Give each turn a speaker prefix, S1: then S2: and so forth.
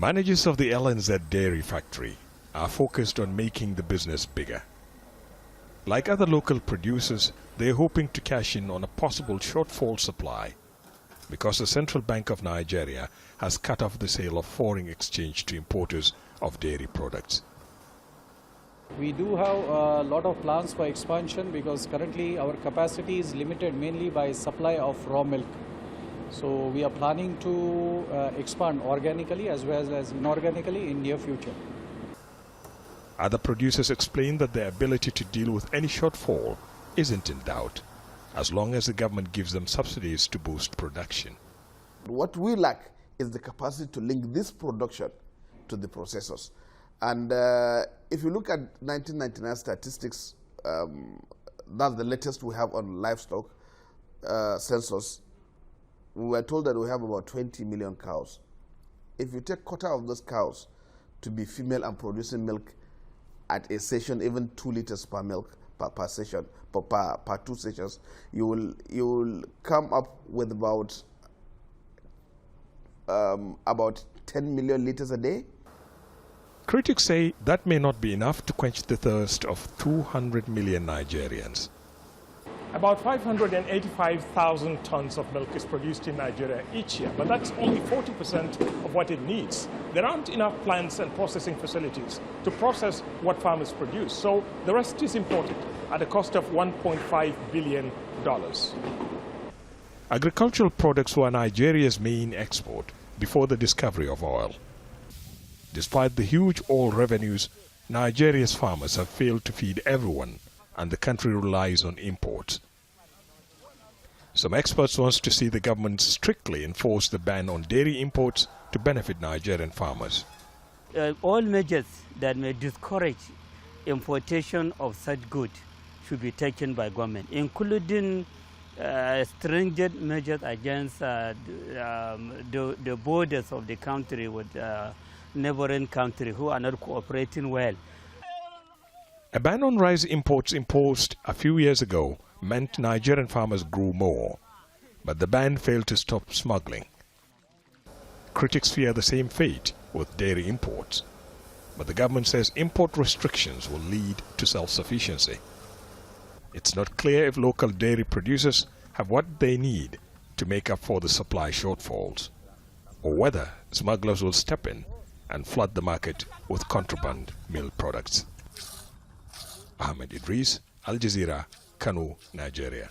S1: Managers of the LNZ dairy factory are focused on making the business bigger. Like other local producers, they are hoping to cash in on a possible shortfall supply because the Central Bank of Nigeria has cut off the sale of foreign exchange to importers of dairy products.
S2: We do have a lot of plans for expansion because currently our capacity is limited mainly by supply of raw milk. So we are planning to expand organically as well as inorganically in near future.
S1: Other producers explain that their ability to deal with any shortfall isn't in doubt, as long as the government gives them subsidies to boost production.
S3: What we lack is the capacity to link this production to the processors. And if you look at 1999 statistics, that's the latest we have on livestock census, we were told that we have about 20 million cows. If you take a quarter of those cows to be female and producing milk at a session, even 2 liters per milk per session, per 2 sessions, you will come up with about 10 million liters a day.
S1: Critics say that may not be enough to quench the thirst of 200 million Nigerians.
S4: About 585,000 tons of milk is produced in Nigeria each year, but that's only 40% of what it needs. There aren't enough plants and processing facilities to process what farmers produce, so the rest is imported at a cost of $1.5 billion.
S1: Agricultural products were Nigeria's main export before the discovery of oil. Despite the huge oil revenues, Nigeria's farmers have failed to feed everyone, and the country relies on imports. Some experts want to see the government strictly enforce the ban on dairy imports to benefit Nigerian farmers.
S5: All measures that may discourage importation of such goods should be taken by government, including stringent measures against the borders of the country with neighboring countries who are not cooperating well.
S1: A ban on rice imports imposed a few years ago meant Nigerian farmers grew more, but the ban failed to stop smuggling. Critics fear the same fate with dairy imports, but the government says import restrictions will lead to self-sufficiency. It's not clear if local dairy producers have what they need to make up for the supply shortfalls, or whether smugglers will step in and flood the market with contraband milk products. Ahmed, Idris, Jazeera, Kano, Nigeria.